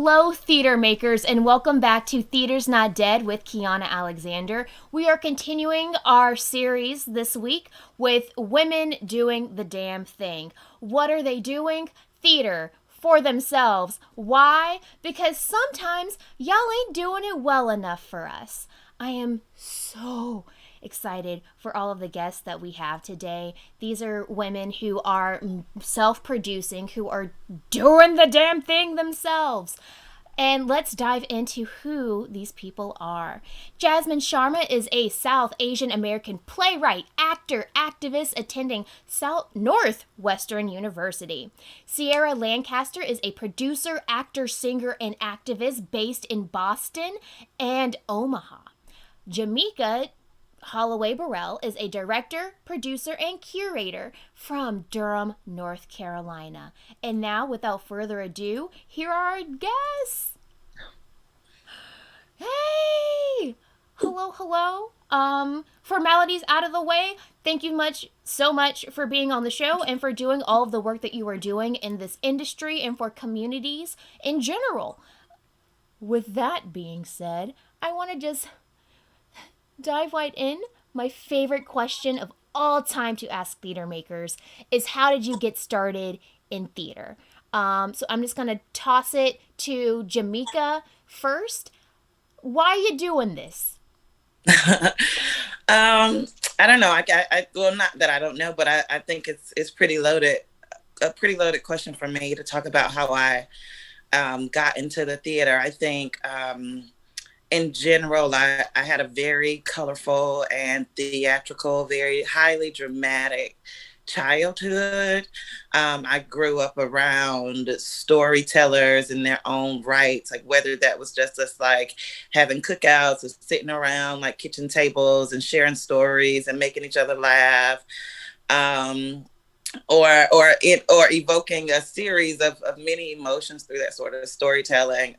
Hello, theater makers, and welcome back to Theater's Not Dead with Keyanna Alexander. We are continuing our series this week with women doing the damn thing. What are they doing? Theater for themselves. Why? Because sometimes y'all ain't doing it well enough for us. I am so excited for all of the guests that we have today. These are women who are self-producing, who are doing the damn thing themselves. And let's dive into who these people are. Jasmine Sharma is a South Asian American playwright, actor, activist attending Northwestern University. Sierra Lancaster is a producer, actor, singer, and activist based in Boston and Omaha. JaMeeka Holloway-Burrell is a director, producer, and curator from Durham, North Carolina. And now, without further ado, here are our guests. Hey! Hello, hello. Formalities out of the way. Thank you so much for being on the show and for doing all of the work that you are doing in this industry and for communities in general. With that being said, I want to just dive right in. My favorite question of all time to ask theater makers is, how did you get started in theater? So I'm just gonna toss it to JaMeeka first. Why are you doing this? I don't know. Well, not that I don't know, but I think it's pretty loaded, a pretty loaded question for me to talk about how I got into the theater. I think in general, I had a very colorful and theatrical, very highly dramatic childhood. I grew up around storytellers in their own rights, like whether that was just us like having cookouts or sitting around like kitchen tables and sharing stories and making each other laugh. Or evoking a series of many emotions through that sort of storytelling.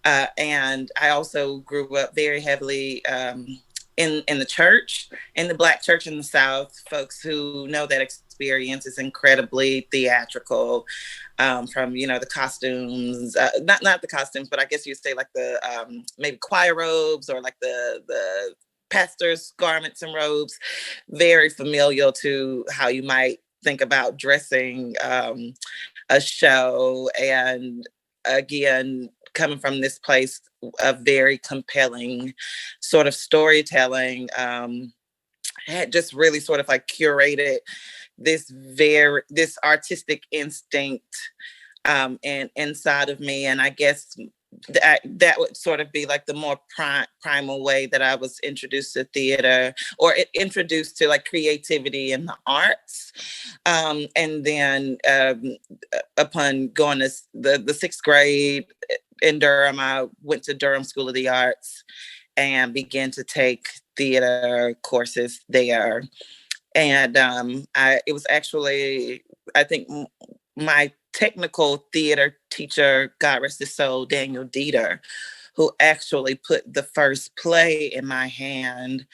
And I also grew up very heavily in the church, in the Black church in the South. Folks who know that experience is incredibly theatrical, from the costumes, not the costumes, but I guess you'd say like the maybe choir robes or like the pastor's garments and robes, very familial to how you might think about dressing a show. And again, coming from this place of very compelling sort of storytelling, had just really sort of like curated this artistic instinct and inside of me. And I guess that would sort of be like the more primal way that I was introduced to theater, or introduced to like creativity in the arts. And then upon going to the sixth grade in Durham, I went to Durham School of the Arts and began to take theater courses there. And it was actually, I think, my technical theater teacher, God rest his soul, Daniel Dieter, who actually put the first play in my hand.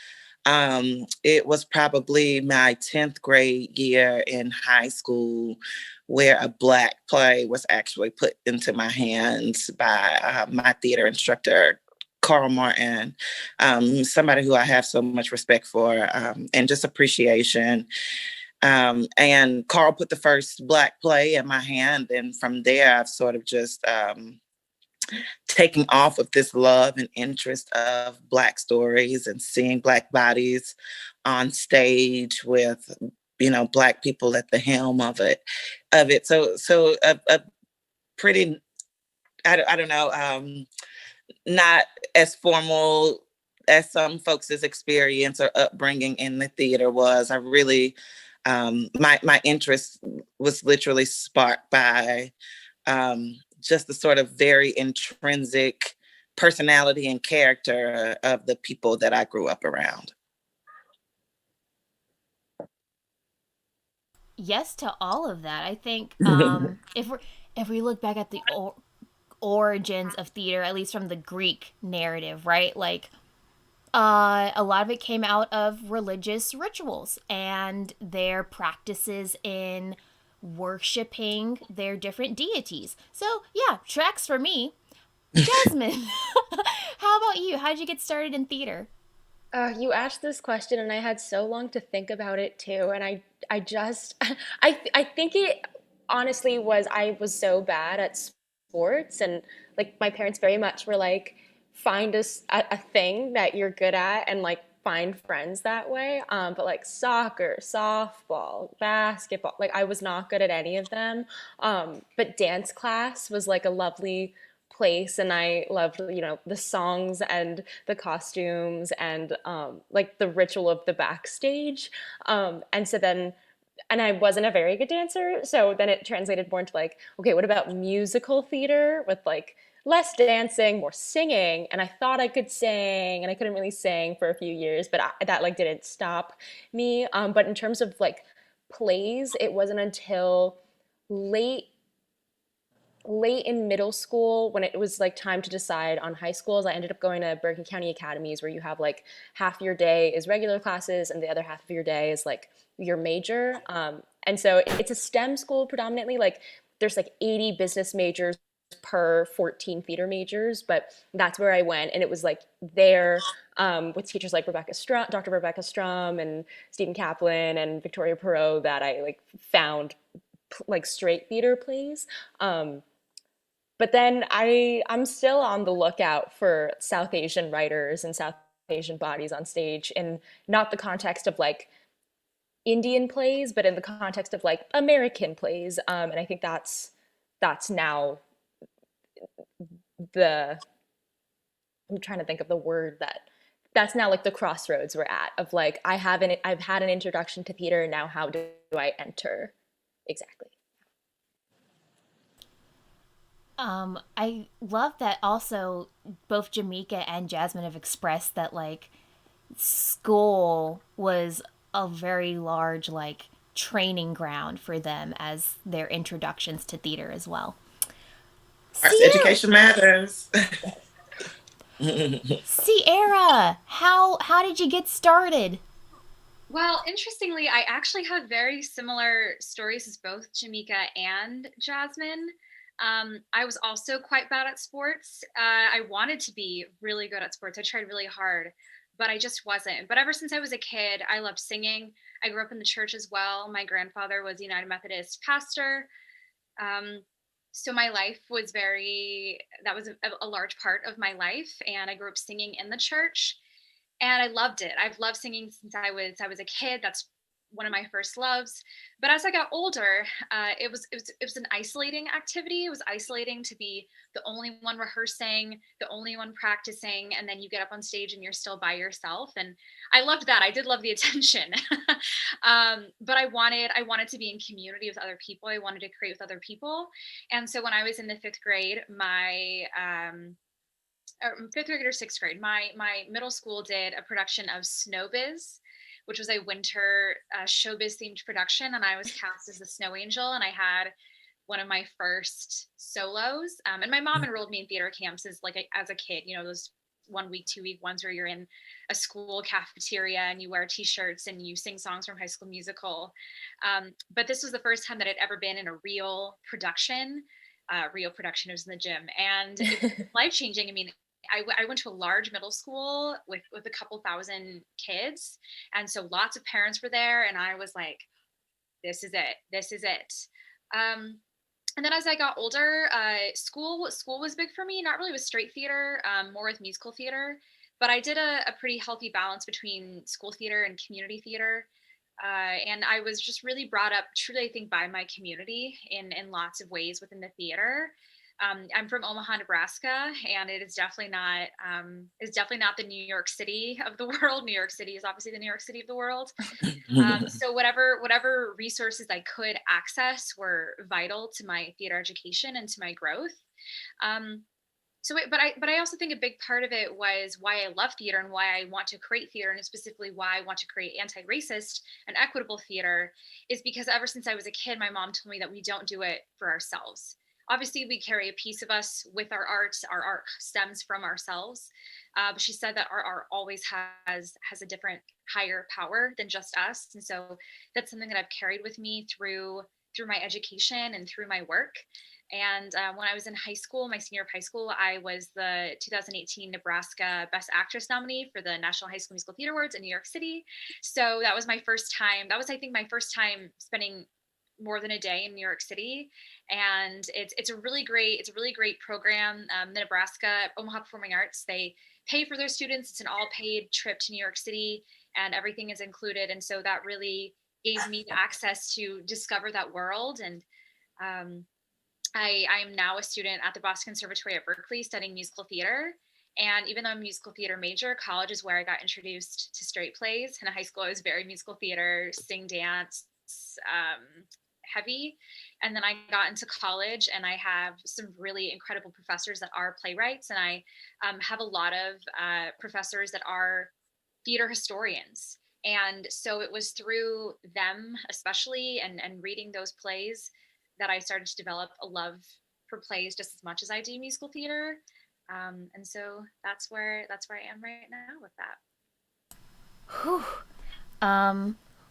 It was probably my 10th grade year in high school, where a Black play was actually put into my hands by my theater instructor, Carl Martin, somebody who I have so much respect for, and just appreciation. And Carl put the first Black play in my hand. And from there, I've sort of just taking off of this love and interest of Black stories and seeing Black bodies on stage with, Black people at the helm of it. So a pretty, I don't know, not as formal as some folks' experience or upbringing in the theater was. I really, my interest was literally sparked by just the sort of very intrinsic personality and character of the people that I grew up around. Yes to all of that. I think if we look back at the origins of theater, at least from the Greek narrative, right? Like a lot of it came out of religious rituals and their practices in worshiping their different deities. So, yeah, tracks for me. Jasmine, how about you? How did you get started in theater? You asked this question, and I had so long to think about it too. And I just, I think it honestly was I was so bad at sports, and like my parents very much were like, find a thing that you're good at, and like find friends that way. But like soccer, softball, basketball, like I was not good at any of them. But dance class was like a lovely place, and I loved, the songs and the costumes and like the ritual of the backstage. And so then and I wasn't a very good dancer, so then it translated more into like, okay, what about musical theater with like less dancing, more singing? And I thought I could sing, and I couldn't really sing for a few years, but that like didn't stop me. But in terms of like plays, it wasn't until late late in middle school when it was like time to decide on high schools. I ended up going to Bergen County Academies, where you have like half your day is regular classes and the other half of your day is like your major. And so it's a STEM school predominantly. Like there's like 80 business majors per 14 theater majors, but that's where I went. And it was like there, with teachers like Dr. Rebecca Strum and Stephen Kaplan and Victoria Perot, that I like found like straight theater plays. But then I'm still on the lookout for South Asian writers and South Asian bodies on stage, in not the context of like Indian plays, but in the context of like American plays. And I think that's now the I'm trying to think of the word that's now like the crossroads we're at, of like I've had an introduction to theater. Now how do I enter exactly? I love that also both JaMeeka and Jasmine have expressed that like school was a very large like training ground for them as their introductions to theater as well. Arts Sierra, education matters. Sierra, how did you get started? Well, interestingly, I actually have very similar stories as both JaMeeka and Jasmine. I was also quite bad at sports. I wanted to be really good at sports. I tried really hard, but I just wasn't. But ever since I was a kid, I loved singing. I grew up in the church as well. My grandfather was a United Methodist pastor. Um, so my life was that was a large part of my life. And I grew up singing in the church, and I loved it. I've loved singing since I was a kid. That's one of my first loves. But as I got older, it was an isolating activity. It was isolating to be the only one rehearsing, the only one practicing, and then you get up on stage and you're still by yourself. And I loved that. I did love the attention, but I wanted to be in community with other people. I wanted to create with other people. And so when I was in the fifth grade, my fifth grade or sixth grade, my middle school did a production of Snowbiz, which was a winter showbiz themed production, and I was cast as the snow angel, and I had one of my first solos. And my mom enrolled me in theater camps as a kid. You know, those 1 week, 2 week ones where you're in a school cafeteria and you wear t-shirts and you sing songs from High School Musical. But this was the first time that I'd ever been in a real production. Real production. It was in the gym, and it was life changing. I mean, I went to a large middle school with a couple thousand kids, and so lots of parents were there, and I was like, this is it, this is it. And then as I got older, school was big for me, not really with straight theater, more with musical theater, but I did a pretty healthy balance between school theater and community theater. And I was just really brought up, truly, I think, by my community in lots of ways within the theater. I'm from Omaha, Nebraska, and it is definitely not the New York City of the world. New York City is obviously the New York City of the world. So whatever resources I could access were vital to my theater education and to my growth. But I also think a big part of it was why I love theater and why I want to create theater, and specifically why I want to create anti-racist and equitable theater, is because ever since I was a kid, my mom told me that we don't do it for ourselves. Obviously, we carry a piece of us with our art. Our art stems from ourselves. But she said that our art always has a different, higher power than just us, and so that's something that I've carried with me through my education and through my work. And when I was in high school, my senior year of high school, I was the 2018 Nebraska Best Actress nominee for the National High School Musical Theater Awards in New York City. So that was my first time. That was, I think, my first time spending more than a day in New York City. And it's a really great program. The Nebraska Omaha Performing Arts, they pay for their students. It's an all paid trip to New York City and everything is included. And so that really gave me the access to discover that world. And I am now a student at the Boston Conservatory at Berkeley studying musical theater. And even though I'm a musical theater major, college is where I got introduced to straight plays. In high school, I was very musical theater, sing, dance, heavy. And then I got into college and I have some really incredible professors that are playwrights. And I have a lot of professors that are theater historians. And so it was through them, especially, and reading those plays that I started to develop a love for plays just as much as I do musical theater. And so that's where I am right now with that. Whew.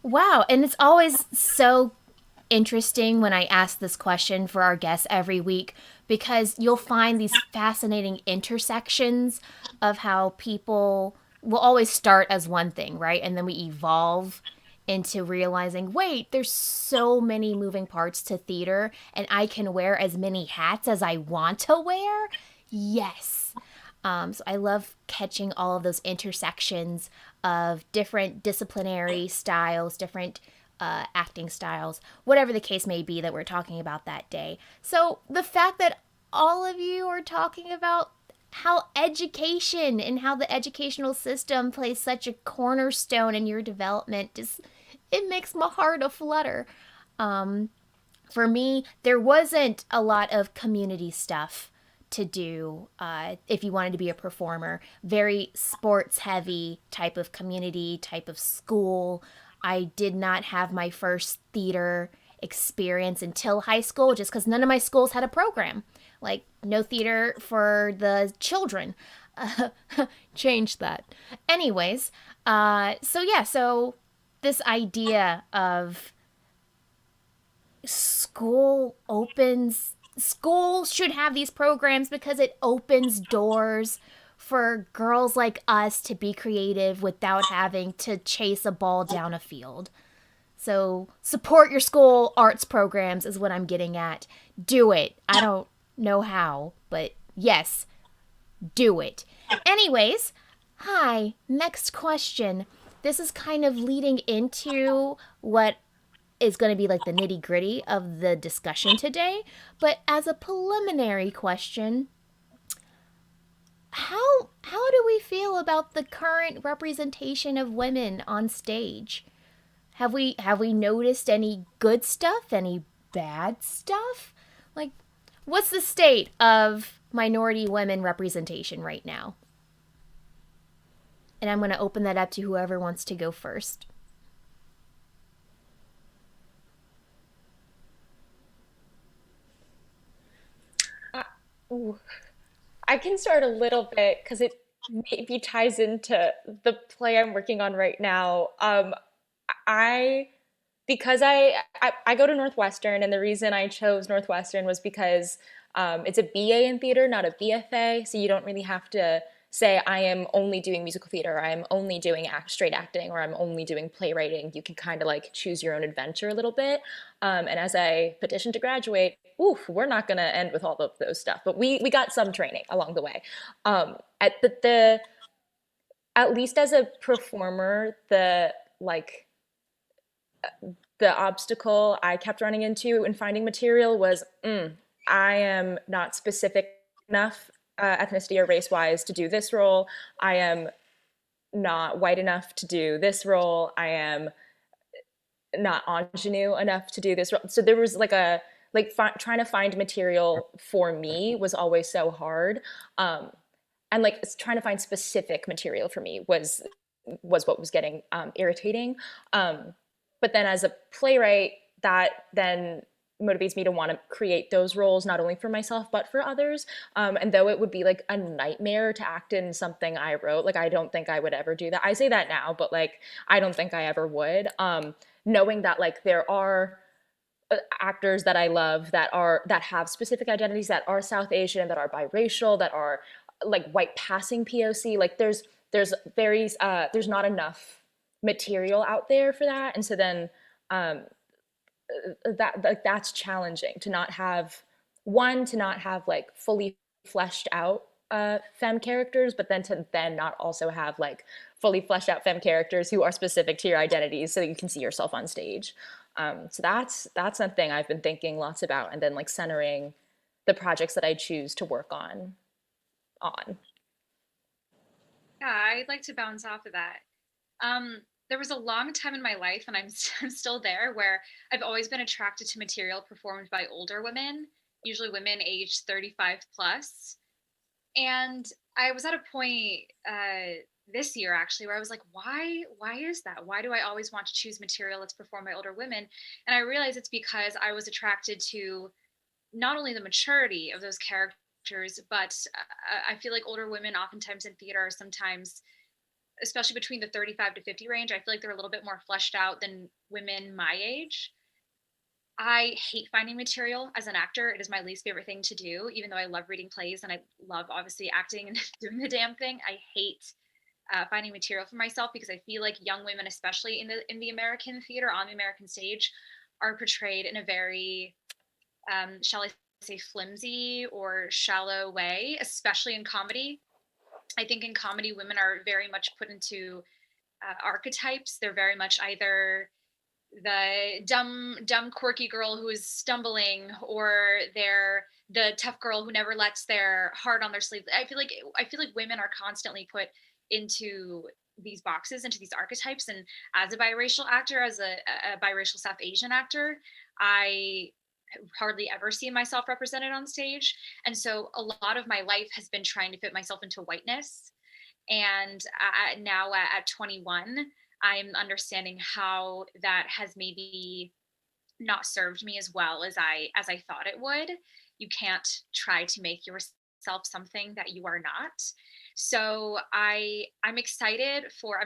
Wow. And it's always so interesting when I ask this question for our guests every week, because you'll find these fascinating intersections of how people will always start as one thing, right? And then we evolve into realizing, wait, there's so many moving parts to theater and I can wear as many hats as I want to wear. Yes. So I love catching all of those intersections of different disciplinary styles, different acting styles, whatever the case may be that we're talking about that day. So the fact that all of you are talking about how education and how the educational system plays such a cornerstone in your development, it makes my heart a flutter. For me, there wasn't a lot of community stuff to do if you wanted to be a performer. Very sports heavy type of community, type of school. I did not have my first theater experience until high school, just because none of my schools had a program. Like, no theater for the children. Change that. Anyways, so this idea of school should have these programs because it opens doors for girls like us to be creative without having to chase a ball down a field. So support your school arts programs is what I'm getting at. Do it. I don't know how, but yes, do it. Anyways, hi, next question. This is kind of leading into what is going to be like the nitty gritty of the discussion today. But as a preliminary question, how do we feel about the current representation of women on stage? Have we noticed any good stuff, any bad stuff? Like, what's the state of minority women representation right now? And I'm going to open that up to whoever wants to go first. I can start a little bit because it maybe ties into the play I'm working on right now. Because I go to Northwestern, and the reason I chose Northwestern was because it's a BA in theater, not a BFA, so you don't really have to say I am only doing musical theater, or I am only doing straight acting, or I'm only doing playwriting. You can kind of like choose your own adventure a little bit. And as I petition to graduate, we're not going to end with all of those stuff, but we got some training along the way. At least as a performer, the obstacle I kept running into in finding material was, I am not specific enough ethnicity or race-wise to do this role. I am not white enough to do this role. I am not ingenue enough to do this role. So there was trying to find material for me was always so hard. And trying to find specific material for me was what was getting irritating. But then as a playwright, that then motivates me to want to create those roles, not only for myself, but for others. And though it would be like a nightmare to act in something I wrote, like, I don't think I would ever do that. I say that now, but like, I don't think I ever would. Knowing that like there are actors that I love that have specific identities, that are South Asian, that are biracial, that are like white passing POC. Like there's not enough material out there for that, and so then um, that's challenging to not have like fully fleshed out femme characters, but then to then not also have like fully fleshed out femme characters who are specific to your identities so that you can see yourself on stage. So that's something I've been thinking lots about, and then like centering the projects that I choose to work on. Yeah, I'd like to bounce off of that. There was a long time in my life, and I'm still there, where I've always been attracted to material performed by older women, usually women aged 35 plus. And I was at a point this year actually where I was like, why is that? Why do I always want to choose material that's performed by older women? And I realized it's because I was attracted to not only the maturity of those characters, but I feel like older women oftentimes in theater are sometimes, especially between the 35 to 50 range, I feel like they're a little bit more fleshed out than women my age. I hate finding material as an actor. It is my least favorite thing to do, even though I love reading plays and I love obviously acting and doing the damn thing. I hate finding material for myself because I feel like young women, especially in the American theater on the American stage, are portrayed in a very, shall I say, flimsy or shallow way, especially in comedy. I think in comedy, women are very much put into archetypes. They're very much either the dumb quirky girl who is stumbling, or they're the tough girl who never lets their heart on their sleeve. I feel like women are constantly put into these boxes, into these archetypes. And as a biracial actor, as a biracial South Asian actor, I hardly ever see myself represented on stage. And so a lot of my life has been trying to fit myself into whiteness. And now at 21, I'm understanding how that has maybe not served me as well as I thought it would. You can't try to make yourself something that you are not. So I'm excited for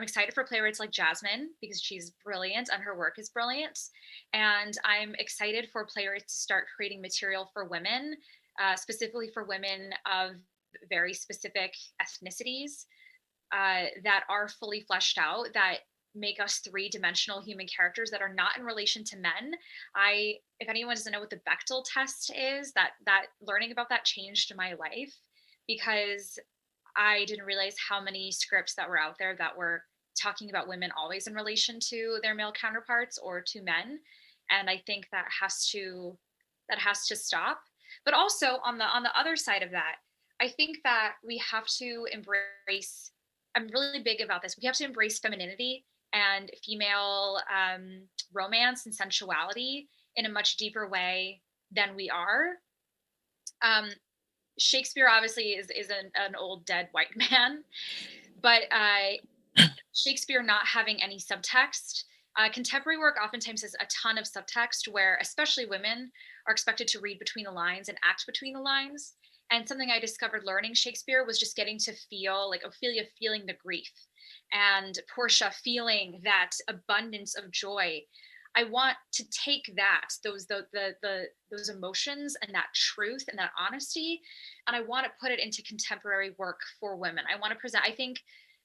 playwrights like Jasmine, because she's brilliant and her work is brilliant. And I'm excited for playwrights to start creating material for women, specifically for women of very specific ethnicities, that are fully fleshed out, that make us three-dimensional human characters that are not in relation to men. If anyone doesn't know what the Bechdel test is, that learning about that changed my life, because I didn't realize how many scripts that were out there that were talking about women always in relation to their male counterparts or to men. And I think that has to stop. But also on the other side of that, I think that we have to embrace, I'm really big about this, we have to embrace femininity and female romance and sensuality in a much deeper way than we are. Shakespeare obviously is an old dead white man, but Shakespeare not having any subtext. Contemporary work oftentimes has a ton of subtext, where especially women are expected to read between the lines and act between the lines. And something I discovered learning Shakespeare was just getting to feel like Ophelia feeling the grief, and Portia feeling that abundance of joy. I want to take those emotions and that truth and that honesty, and I want to put it into contemporary work for women. I want to present, I think,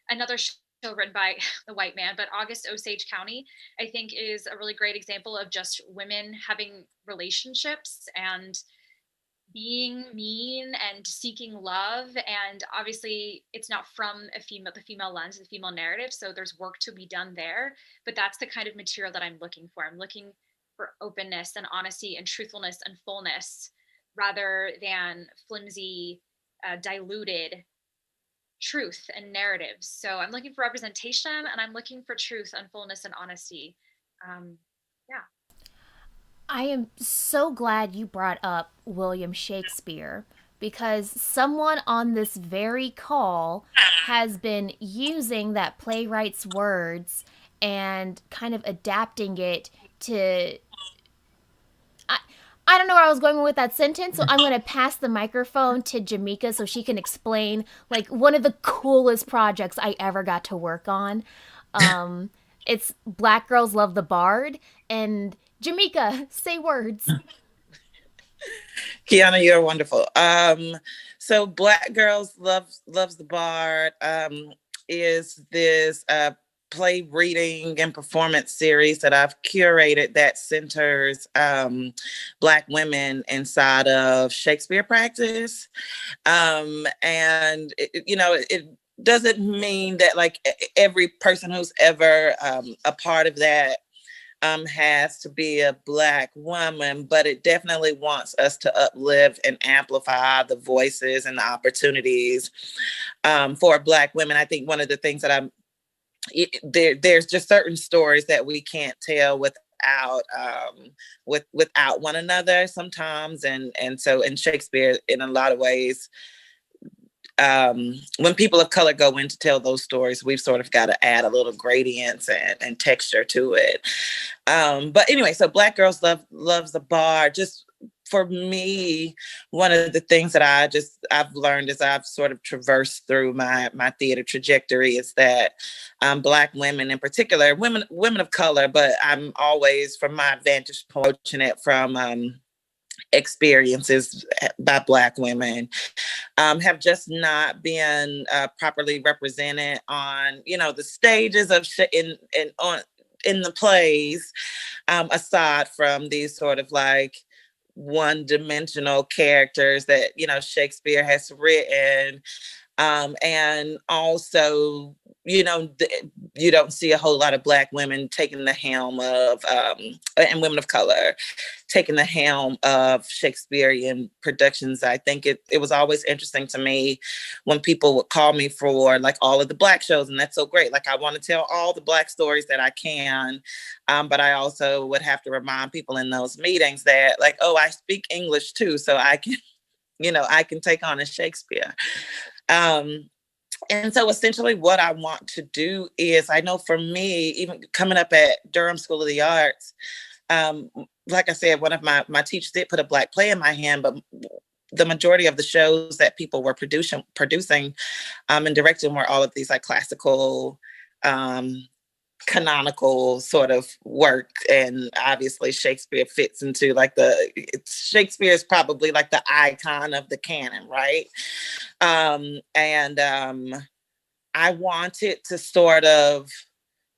another show written by the white man, but August Osage County, I think, is a really great example of just women having relationships and being mean and seeking love. And obviously it's not from the female lens, the female narrative, so there's work to be done there. But that's the kind of material that I'm looking for. I'm looking for openness and honesty and truthfulness and fullness, rather than flimsy, diluted truth and narratives. So I'm looking for representation, and I'm looking for truth and fullness and honesty. Yeah. I am so glad you brought up William Shakespeare, because someone on this very call has been using that playwright's words and kind of adapting it to. I don't know where I was going with that sentence, so I'm going to pass the microphone to JaMeeka so she can explain like one of the coolest projects I ever got to work on. It's Black Girls Love the Bard, and JaMeeka, say words. Keyanna, you're wonderful. So Black Girls Loves the Bard is this play reading and performance series that I've curated that centers Black women inside of Shakespeare practice. And it doesn't mean that like every person who's ever a part of that has to be a Black woman, but it definitely wants us to uplift and amplify the voices and the opportunities for Black women. I think one of the things that there's just certain stories that we can't tell without one another sometimes, and so in Shakespeare, in a lot of ways, when people of color go in to tell those stories, we've sort of got to add a little gradients and texture to it. But anyway, so Black Girls Loves the Bar. Just for me, one of the things that I've learned as I've sort of traversed through my theater trajectory is that Black women in particular, women of color, but I'm always, from my vantage point, approaching it from experiences by Black women, have just not been properly represented on, the stages of in the plays, aside from these sort of like one-dimensional characters that Shakespeare has written, and also you don't see a whole lot of Black women taking the helm of and women of color taking the helm of Shakespearean productions. I think it was always interesting to me when people would call me for like all of the Black shows, and that's so great. Like, I want to tell all the Black stories that I can, but I also would have to remind people in those meetings that, like, oh, I speak English too, so I can I can take on a Shakespeare. And so essentially what I want to do is, I know for me, even coming up at Durham School of the Arts, like I said, one of my teachers did put a Black play in my hand, but the majority of the shows that people were producing and directing were all of these like classical, canonical sort of work. And obviously Shakespeare fits into like Shakespeare is probably like the icon of the canon, right? And I wanted to sort of,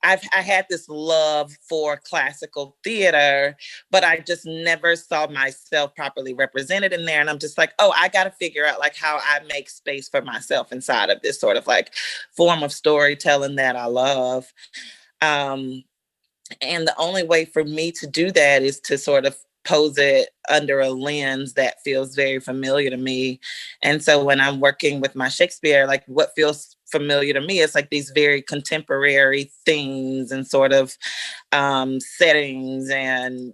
I had this love for classical theater, but I just never saw myself properly represented in there. And I'm just like, oh, I got to figure out like how I make space for myself inside of this sort of like form of storytelling that I love. And the only way for me to do that is to sort of pose it under a lens that feels very familiar to me. And so when I'm working with my Shakespeare, like what feels familiar to me is like these very contemporary themes and sort of settings and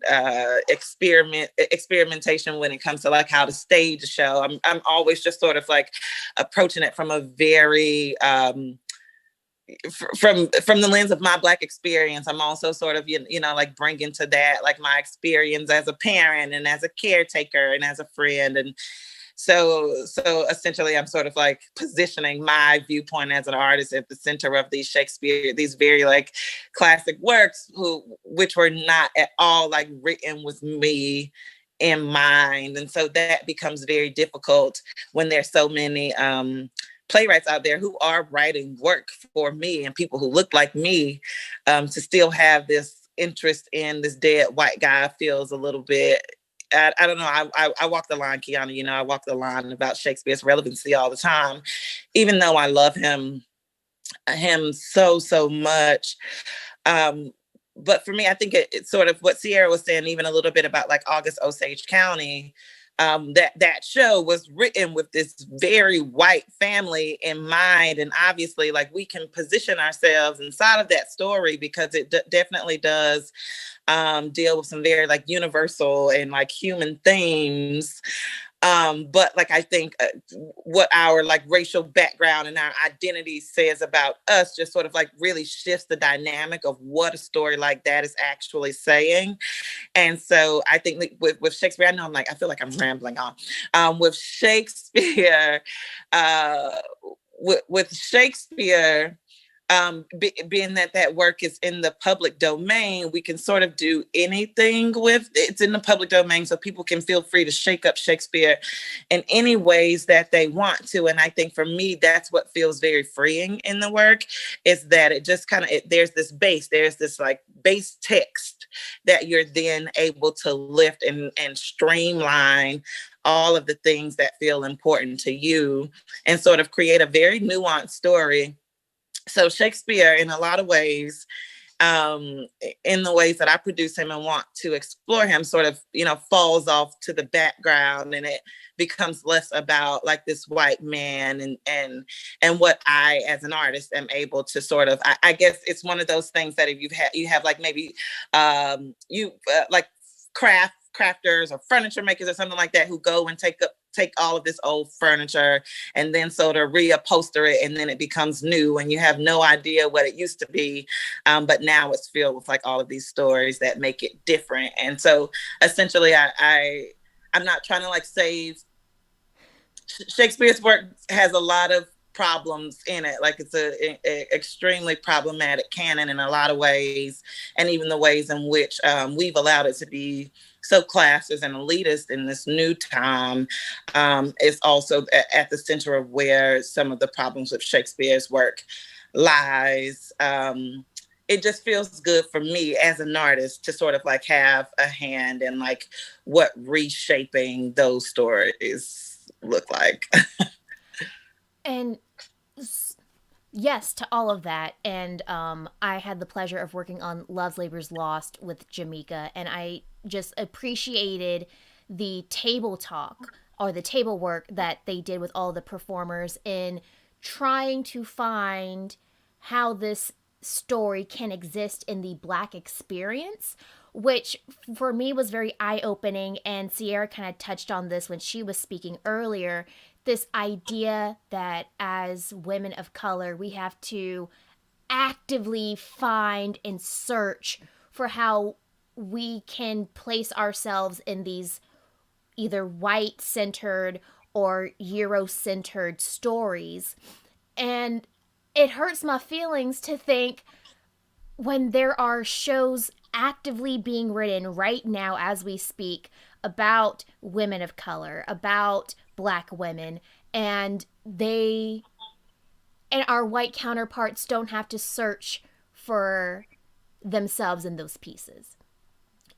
experimentation when it comes to like how to stage a show. I'm always just sort of like approaching it from a very from the lens of my Black experience. I'm also sort of like bringing to that like my experience as a parent and as a caretaker and as a friend. And so essentially I'm sort of like positioning my viewpoint as an artist at the center of these very like classic works, which were not at all like written with me in mind. And so that becomes very difficult when there's so many playwrights out there who are writing work for me and people who look like me, to still have this interest in this dead white guy feels a little bit, I don't know. I walk the line, Keyanna, I walk the line about Shakespeare's relevancy all the time, even though I love him so much. But for me, I think it's sort of what Sierra was saying, even a little bit about like August Osage County. That show was written with this very white family in mind. And obviously, like, we can position ourselves inside of that story because it definitely does deal with some very like universal and like human themes. But like, I think what our like racial background and our identity says about us just sort of like really shifts the dynamic of what a story like that is actually saying. And so I think like, with Shakespeare, I feel like I'm rambling on. With Shakespeare, with Shakespeare, being that that work is in the public domain, we can sort of do anything with it's in the public domain, so people can feel free to shake up Shakespeare in any ways that they want to. And I think for me, that's what feels very freeing in the work, is that it just kind of there's this like base text that you're then able to lift and streamline all of the things that feel important to you and sort of create a very nuanced story. So Shakespeare, in a lot of ways, in the ways that I produce him and want to explore him, sort of, falls off to the background, and it becomes less about like this white man and what I, as an artist, am able to sort of. I guess it's one of those things that if you have like maybe like crafters or furniture makers or something like that who go and take all of this old furniture and then sort of reupholster it, and then it becomes new and you have no idea what it used to be, but now it's filled with like all of these stories that make it different. And so essentially I'm not trying to like save Shakespeare's work. Has a lot of problems in it, like it's a extremely problematic canon in a lot of ways, and even the ways in which we've allowed it to be so classist and elitist in this new time is also at the center of where some of the problems with Shakespeare's work lies. It just feels good for me as an artist to sort of like have a hand in like what reshaping those stories look like. And yes to all of that. And I had the pleasure of working on Love's Labor's Lost with JaMeeka, and I just appreciated the table talk or the table work that they did with all the performers in trying to find how this story can exist in the Black experience, which for me was very eye-opening. And Sierra kind of touched on this when she was speaking earlier, this idea that as women of color, we have to actively find and search for how we can place ourselves in these either white-centered or Euro-centered stories. And it hurts my feelings to think when there are shows actively being written right now as we speak about women of color, about Black women, and our white counterparts don't have to search for themselves in those pieces.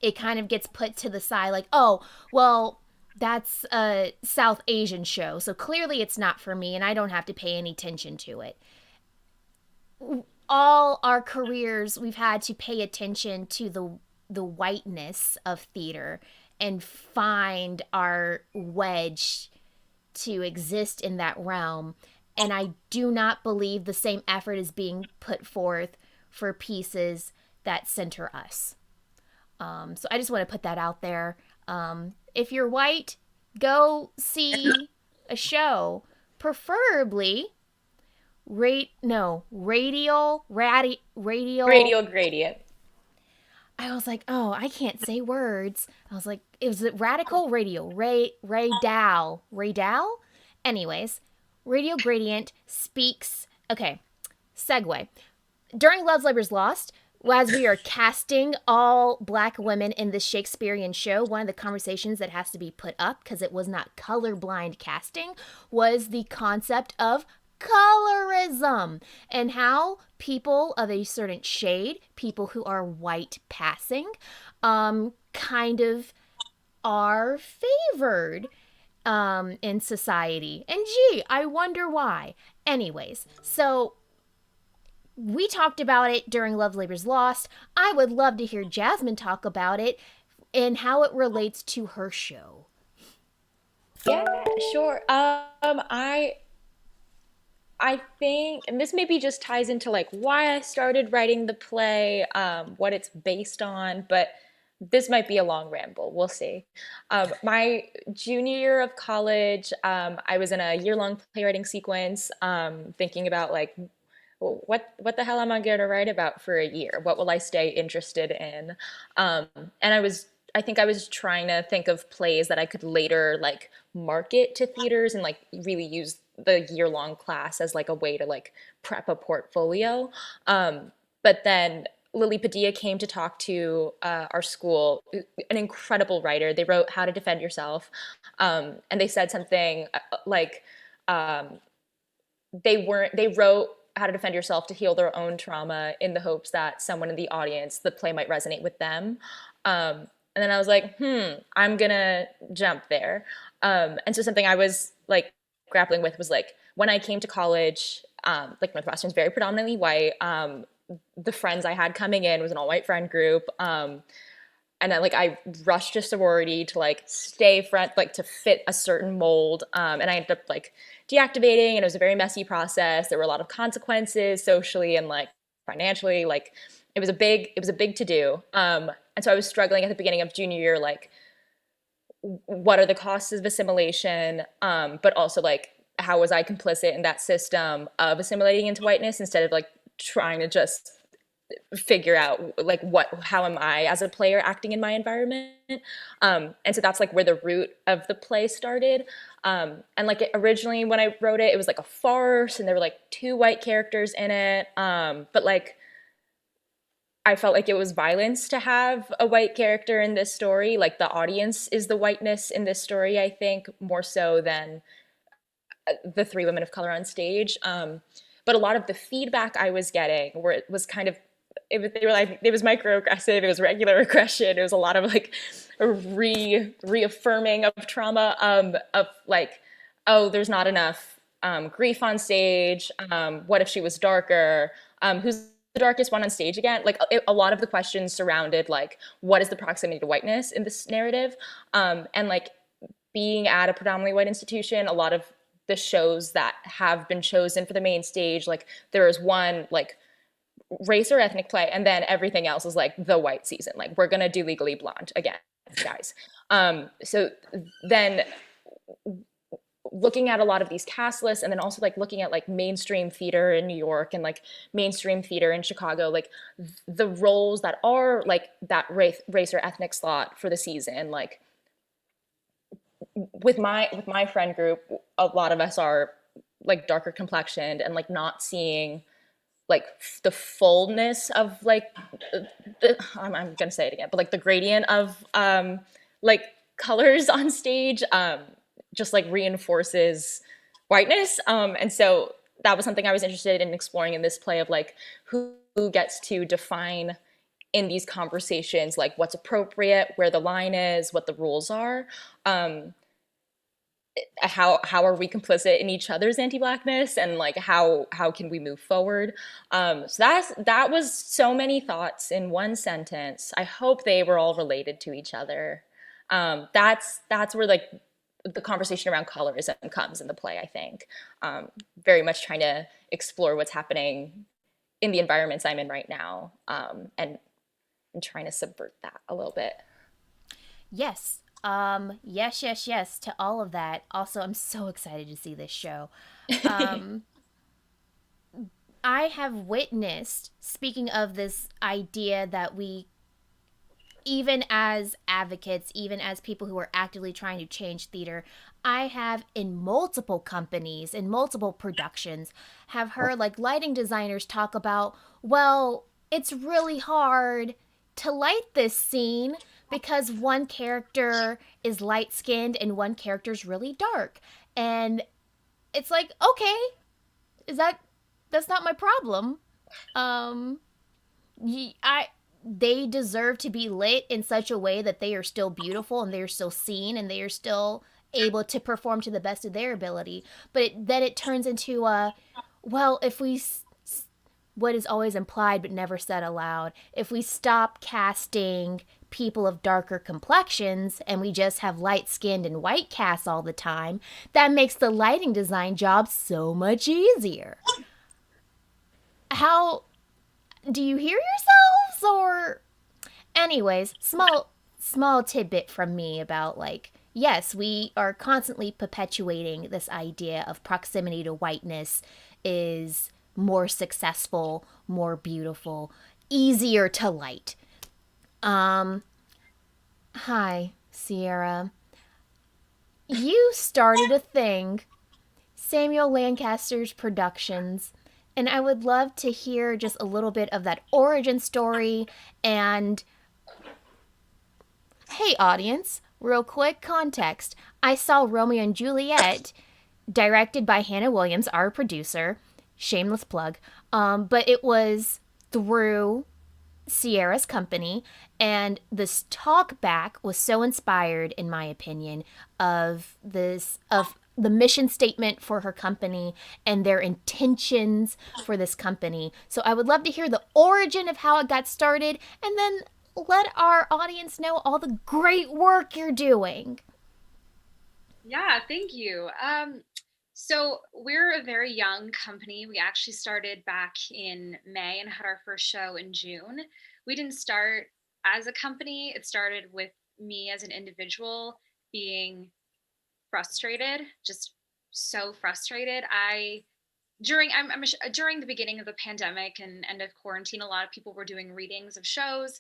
It kind of gets put to the side like, oh, well, that's a South Asian show, so clearly it's not for me and I don't have to pay any attention to it. All our careers, we've had to pay attention to the whiteness of theater and find our wedge to exist in that realm. And I do not believe the same effort is being put forth for pieces that center us. So I just want to put that out there. If you're white, go see a show, preferably radial gradient. I was like, oh, I can't say words. I was like, is it radical radial? Radal? Anyways, Radial Gradient speaks. Okay, segue. During Love's Labor's Lost, as we are casting all Black women in this Shakespearean show, one of the conversations that has to be put up, because it was not colorblind casting, was the concept of colorism and how people of a certain shade, people who are white passing, kind of are favored in society. And gee, I wonder why. Anyways, so we talked about it during Love Labor's Lost. I would love to hear Jasmine talk about it and how it relates to her show. Yeah, sure. I think, and this maybe just ties into like why I started writing the play, what it's based on, but this might be a long ramble. We'll see. My junior year of college, I was in a year-long playwriting sequence, thinking about like, what the hell am I going to write about for a year? What will I stay interested in? And think I was trying to think of plays that I could later like market to theaters and like really use the year-long class as like a way to like prep a portfolio. But then Lily Padilla came to talk to our school, an incredible writer. They wrote How to Defend Yourself. And they said something like they wrote How to Defend Yourself to heal their own trauma in the hopes that someone in the audience, the play might resonate with them. And then I was like, I'm gonna jump there. And so something I was like grappling with was like, when I came to college, like Northwestern's very predominantly white. The friends I had coming in was an all-white friend group. And then like I rushed to sorority to like stay friend, like to fit a certain mold. And I ended up like deactivating, and it was a very messy process. There were a lot of consequences socially and like financially. Like it was a big to do. And so I was struggling at the beginning of junior year, like what are the costs of assimilation? But also like how was I complicit in that system of assimilating into whiteness instead of like trying to just figure out like how am I as a player acting in my environment. And so that's like where the root of the play started. And like originally when I wrote it, it was like a farce and there were like 2 white characters in it. But like I felt like it was violence to have a white character in this story. Like the audience is the whiteness in this story, I think, more so than the 3 women of color on stage. But a lot of the feedback I was getting where it was kind of, they were like, it was microaggressive, it was regular aggression, it was a lot of like reaffirming of trauma, of like, oh, there's not enough grief on stage. What if she was darker? Who's the darkest one on stage again? Like a lot of the questions surrounded like, what is the proximity to whiteness in this narrative? And like being at a predominantly white institution, a lot of the shows that have been chosen for the main stage, like there is one like race or ethnic play, and then everything else is like the white season. Like we're gonna do Legally Blonde again, guys. So then looking at a lot of these cast lists, and then also like looking at like mainstream theater in New York and like mainstream theater in Chicago, like the roles that are like that race or ethnic slot for the season, like with my friend group, a lot of us are like darker complexioned and like not seeing like the fullness of like I'm gonna say it again, but like the gradient of like colors on stage just like reinforces whiteness. And so that was something I was interested in exploring in this play of like who gets to define in these conversations like what's appropriate, where the line is, what the rules are. How are we complicit in each other's anti-blackness, and like how can we move forward? So that was so many thoughts in one sentence. I hope they were all related to each other. That's where like the conversation around colorism comes in the play, I think. Very much trying to explore what's happening in the environments I'm in right now, and trying to subvert that a little bit. Yes. Yes to all of that. Also, I'm so excited to see this show. I have witnessed, speaking of this idea that we, even as advocates, even as people who are actively trying to change theater, I have in multiple companies, in multiple productions, have heard like lighting designers talk about, well, it's really hard to light this scene because one character is light-skinned and one character is really dark. And it's like, okay, that's not my problem. They deserve to be lit in such a way that they are still beautiful and they are still seen and they are still able to perform to the best of their ability. But then it turns into well, if we, what is always implied but never said aloud, if we stop casting people of darker complexions and we just have light-skinned and white casts all the time, that makes the lighting design job so much easier. How do you hear yourselves? Or anyways, small tidbit from me about like, yes, we are constantly perpetuating this idea of proximity to whiteness is more successful, more beautiful, easier to light. Hi, Sierra. You started a thing, Samuel Lancaster's Productions, and I would love to hear just a little bit of that origin story. And hey, audience, real quick context. I saw Romeo and Juliet, directed by Hannah Williams, our producer. Shameless plug. But it was through Sierra's company, and this talk back was so inspired, in my opinion, of the mission statement for her company and their intentions for this company. So I would love to hear the origin of how it got started, and then let our audience know all the great work you're doing. Yeah, thank you. So we're a very young company. We actually started back in May and had our first show in June. We didn't start as a company. It started with me as an individual being frustrated, just so frustrated. During the beginning of the pandemic and end of quarantine, a lot of people were doing readings of shows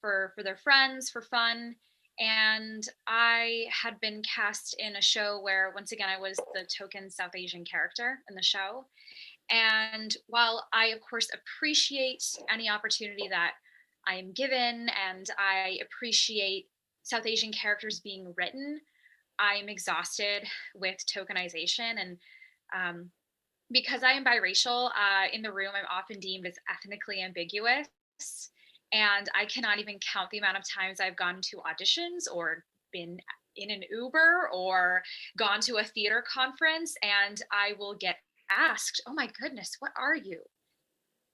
for their friends for fun, and I had been cast in a show where once again I was the token South Asian character in the show. And while I of course appreciate any opportunity that I am given, and I appreciate South Asian characters being written, I am exhausted with tokenization. And um, because I am biracial, in the room, I'm often deemed as ethnically ambiguous. And I cannot even count the amount of times I've gone to auditions or been in an Uber or gone to a theater conference, and I will get asked, "Oh my goodness, what are you?"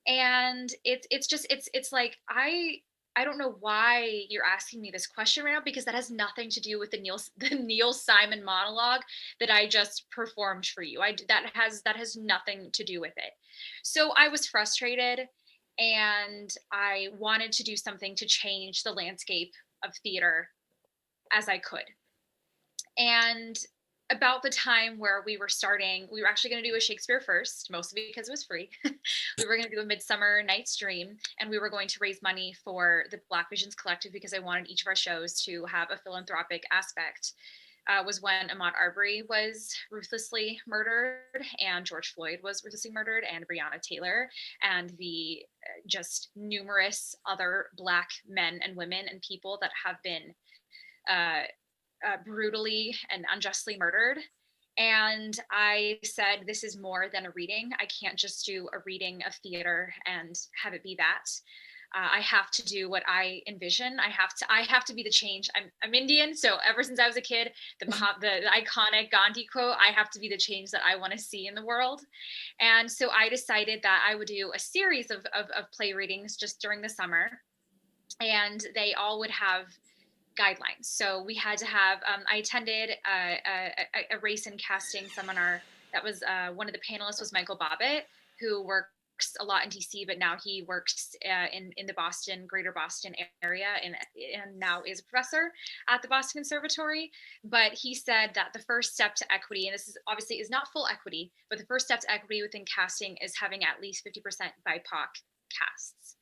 And it's like I don't know why you're asking me this question right now, because that has nothing to do with the Neil Simon monologue that I just performed for you. That has nothing to do with it. So I was frustrated, and I wanted to do something to change the landscape of theater as I could. And about the time where we were starting, we were actually going to do a Shakespeare first, mostly because it was free. We were going to do a Midsummer Night's Dream, and we were going to raise money for the Black Visions Collective because I wanted each of our shows to have a philanthropic aspect. Was when Ahmaud Arbery was ruthlessly murdered, and George Floyd was ruthlessly murdered, and Breonna Taylor, and the just numerous other Black men and women and people that have been uh, brutally and unjustly murdered. And I said, this is more than a reading. I can't just do a reading of theater and have it be that. I have to do what I envision. I have to be the change. I'm Indian, so ever since I was a kid, the iconic Gandhi quote, I have to be the change that I want to see in the world. And so I decided that I would do a series of play readings just during the summer, and they all would have guidelines. So we had to have, I attended a race and casting seminar that was, one of the panelists was Michael Bobbitt, who works a lot in DC, but now he works in the greater Boston area, and now is a professor at the Boston Conservatory. But he said that the first step to equity, and this is obviously is not full equity, but the first step to equity within casting is having at least 50% BIPOC casts.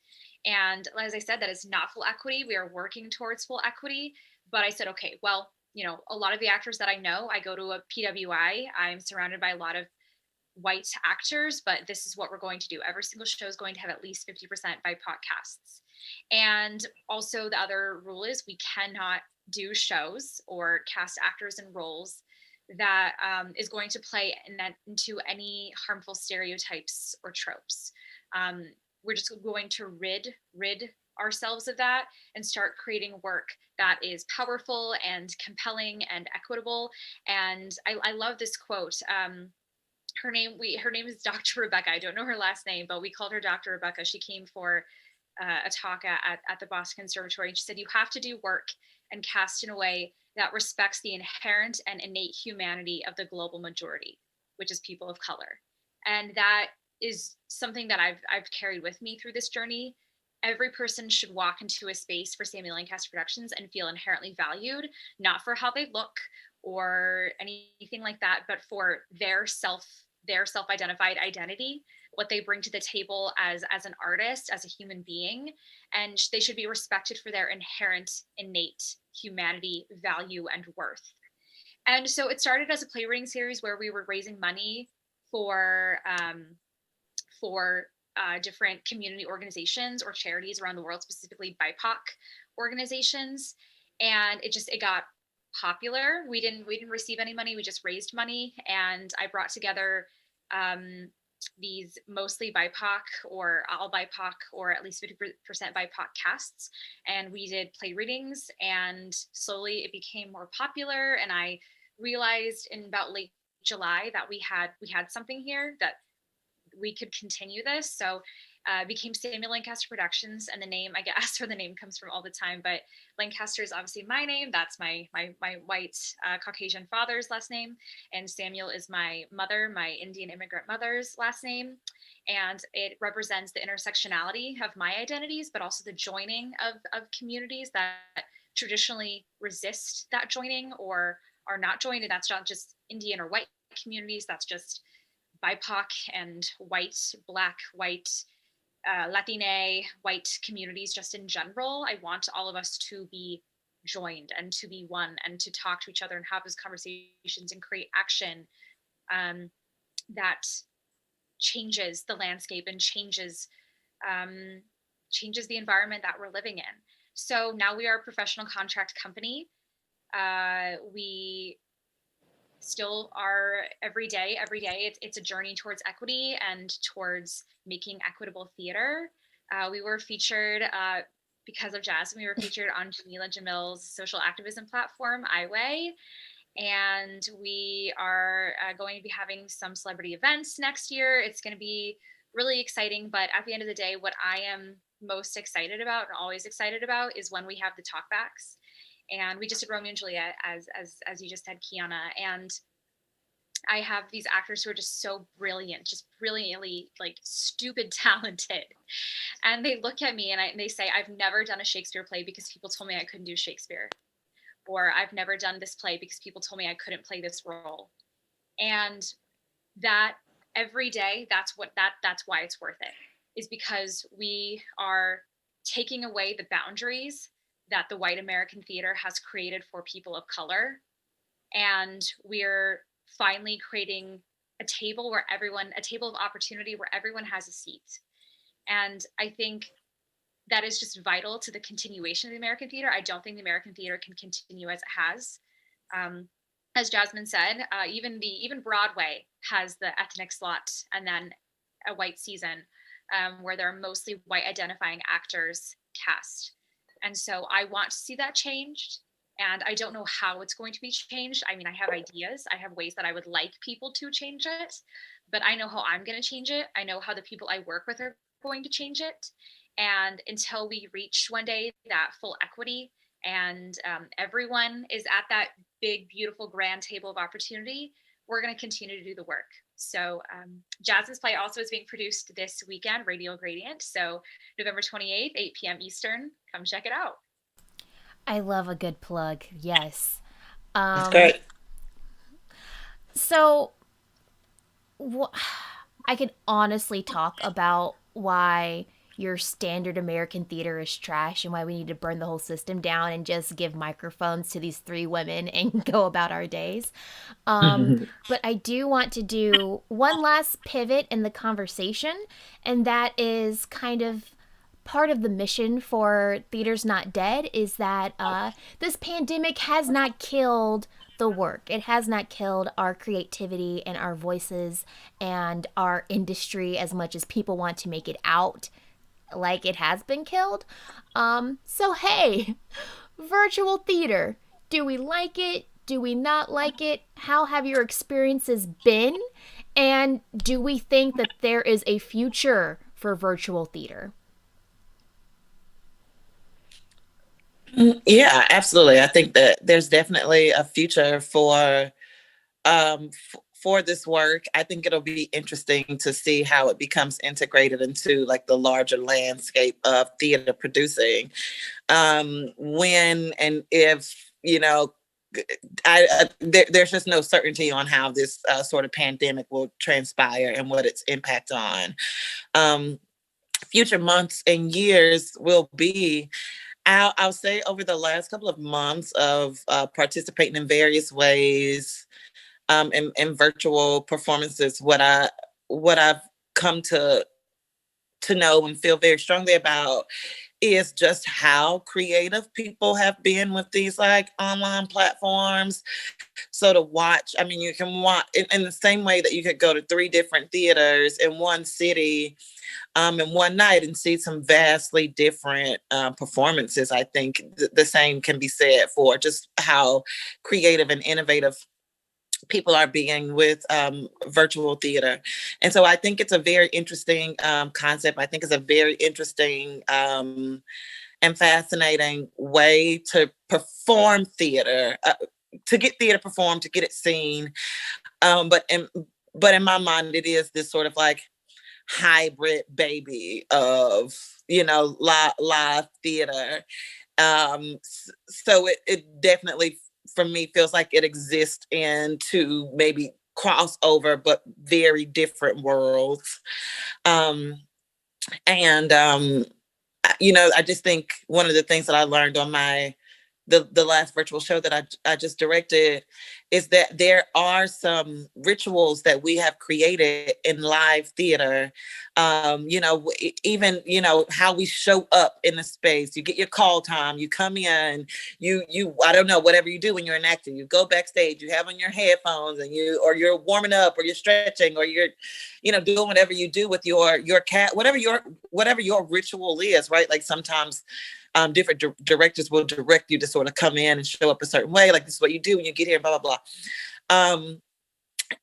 And as I said, that is not full equity. We are working towards full equity. But I said, okay, well, a lot of the actors that I know, I go to a PWI, I'm surrounded by a lot of white actors, but this is what we're going to do. Every single show is going to have at least 50% BIPOC casts. And also the other rule is we cannot do shows or cast actors in roles that is going to play into any harmful stereotypes or tropes. We're just going to rid ourselves of that and start creating work that is powerful and compelling and equitable. And I love this quote. Her name is Dr. Rebecca. I don't know her last name, but we called her Dr. Rebecca. She came for a talk at the Boston Conservatory, and she said, you have to do work and cast in a way that respects the inherent and innate humanity of the global majority, which is people of color. And that is something that I've carried with me through this journey. Every person should walk into a space for Samuel Lancaster Productions and feel inherently valued, not for how they look or anything like that, but for their self-identified identity, what they bring to the table as an artist, as a human being. And they should be respected for their inherent, innate humanity, value, and worth. And so it started as a play reading series where we were raising money for different community organizations or charities around the world, specifically BIPOC organizations. And it got popular. We didn't receive any money. We just raised money. And I brought together these mostly BIPOC or all BIPOC or at least 50% BIPOC casts. And we did play readings, and slowly it became more popular. And I realized in about late July that we had something here, that we could continue this. So became Sierra Lancaster Productions, and the name, I get asked where the name comes from all the time, but Lancaster is obviously my name. That's my white Caucasian father's last name, and Samuel is my Indian immigrant mother's last name, and it represents the intersectionality of my identities, but also the joining of communities that traditionally resist that joining or are not joined. And that's not just Indian or white communities, that's just BIPOC and white, Black, white, Latine, white communities just in general. I want all of us to be joined and to be one and to talk to each other and have those conversations and create action that changes the landscape and changes the environment that we're living in. So now we are a professional contract company. We still are every day it's a journey towards equity and towards making equitable theater. We were featured because of Jasmine. We were featured on Jamila Jamil's social activism platform, iWay, and we are going to be having some celebrity events next year. It's going to be really exciting, but at the end of the day, what I am most excited about and always excited about is when we have the talkbacks. And we just did Romeo and Juliet, as you just said, Keyanna. And I have these actors who are just so brilliant, just brilliantly, like, stupid talented. And they look at me and they say, I've never done a Shakespeare play because people told me I couldn't do Shakespeare. Or I've never done this play because people told me I couldn't play this role. And that every day, that's why it's worth it, is because we are taking away the boundaries that the white American theater has created for people of color. And we're finally creating a table of opportunity where everyone has a seat. And I think that is just vital to the continuation of the American theater. I don't think the American theater can continue as it has. As Jasmine said, even Broadway has the ethnic slot and then a white season where there are mostly white identifying actors cast. And so I want to see that changed. And I don't know how it's going to be changed. I mean, I have ideas. I have ways that I would like people to change it, but I know how I'm going to change it. I know how the people I work with are going to change it. And until we reach one day that full equity and everyone is at that big, beautiful, grand table of opportunity, we're going to continue to do the work. So Jasmine's play also is being produced this weekend, Radial Gradient. So November 28th, 8 p.m. Eastern, come check it out. I love a good plug. Yes. That's great. So I can honestly talk about why your standard American theater is trash and why we need to burn the whole system down and just give microphones to these three women and go about our days. But I do want to do one last pivot in the conversation, and that is kind of part of the mission for Theater's Not Dead, is that this pandemic has not killed the work. It has not killed our creativity and our voices and our industry as much as people want to make it out like it has been killed. So hey, virtual theater, do we like it? Do we not like it? How have your experiences been? And do we think that there is a future for virtual theater? Yeah, absolutely. I think that there's definitely a future for this work. I think it'll be interesting to see how it becomes integrated into like the larger landscape of theater producing. When and if, there's just no certainty on how this sort of pandemic will transpire and what its impact on future months and years will be. I'll say over the last couple of months of participating in various ways in virtual performances, what I've come to know and feel very strongly about is just how creative people have been with these like online platforms. So to watch, I mean, you can watch in the same way that you could go to 3 different theaters in one city in one night and see some vastly different performances. I think the same can be said for just how creative and innovative people are being with virtual theater. And so I think it's a very interesting concept. I think it's a very interesting and fascinating way to perform theater, to get theater performed, to get it seen. But in my mind, it is this sort of like hybrid baby of, you know, live theater. So it definitely, for me, feels like it exists in 2 maybe crossover but very different worlds. And you know, I just think one of the things that I learned on the last virtual show that I just directed is that there are some rituals that we have created in live theater. You know, even, you know, how we show up in the space. You get your call time, you come in, you I don't know, whatever you do when you're an actor, you go backstage, you have on your headphones and you're warming up or you're stretching or you're, you know, doing whatever you do with your cat, whatever your ritual is, right? Like sometimes different directors will direct you to sort of come in and show up a certain way. Like, this is what you do when you get here, blah, blah, blah.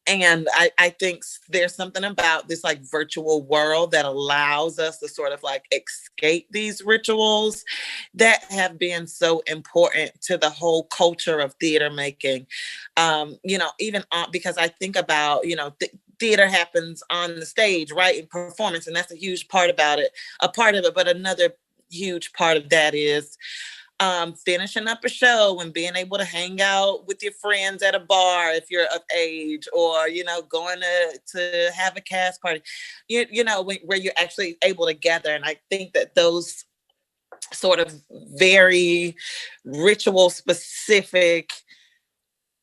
And I think there's something about this like virtual world that allows us to sort of like escape these rituals that have been so important to the whole culture of theater making. You know, even because I think about, you know, theater happens on the stage, right? In performance. And that's a huge part about it, but another huge part of that is finishing up a show and being able to hang out with your friends at a bar if you're of age, or, you know, going to have a cast party, you know, where you're actually able to gather. And I think that those sort of very ritual specific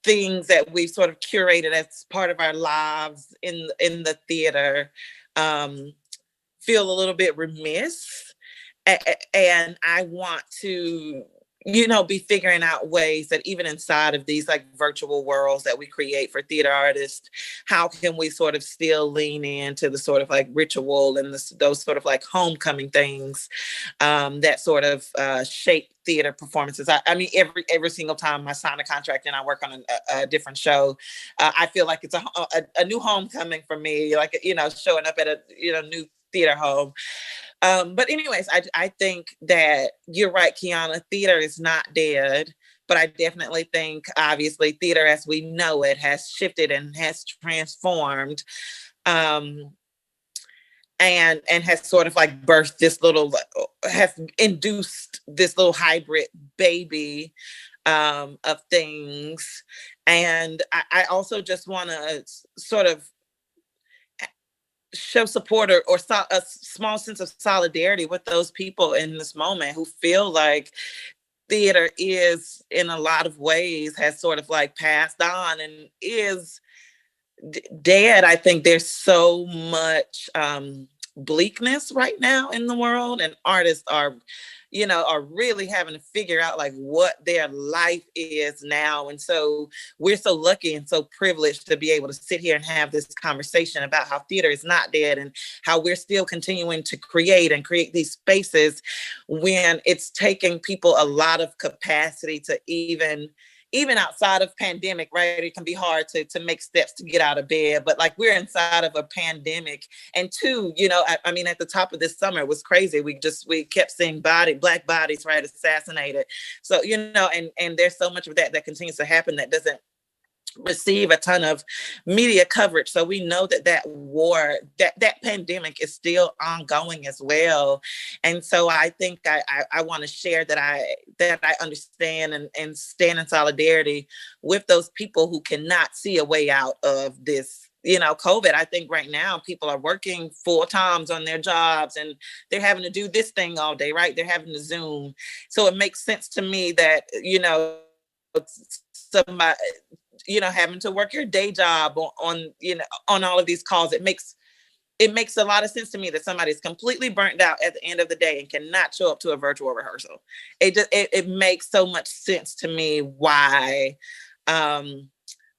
things that we've sort of curated as part of our lives in the theater feel a little bit remiss. And I want to, you know, be figuring out ways that even inside of these like virtual worlds that we create for theater artists, how can we sort of still lean into the sort of like ritual and those sort of like homecoming things that sort of shape theater performances. I mean, every single time I sign a contract and I work on a different show, I feel like it's a new homecoming for me, like, you know, showing up at a, you know, new theater home. But anyways, I think that you're right, Keyanna, theater is not dead, but I definitely think, obviously, theater as we know it has shifted and has transformed, and has sort of like birthed this little, has induced this little hybrid baby of things. And I also just want to sort of show support or a small sense of solidarity with those people in this moment who feel like theater is, in a lot of ways, has sort of like passed on and is dead. I think there's so much bleakness right now in the world, and artists are, you know, are really having to figure out like what their life is now. And so we're so lucky and so privileged to be able to sit here and have this conversation about how theater is not dead and how we're still continuing to create these spaces when it's taking people a lot of capacity to even outside of pandemic, right? It can be hard to make steps to get out of bed, but like we're inside of a pandemic. And 2, you know, I mean, at the top of this summer, it was crazy. We kept seeing Black bodies, right, assassinated. So, you know, and there's so much of that continues to happen that doesn't receive a ton of media coverage. So we know that war, that pandemic is still ongoing as well. And so I think I want to share that I understand and stand in solidarity with those people who cannot see a way out of this COVID, I think right now people are working full times on their jobs and they're having to do this thing all day, right? They're having to Zoom. So it makes sense to me that, somebody, having to work your day job on all of these calls, it makes a lot of sense to me that somebody's completely burnt out at the end of the day and cannot show up to a virtual rehearsal. It makes so much sense to me why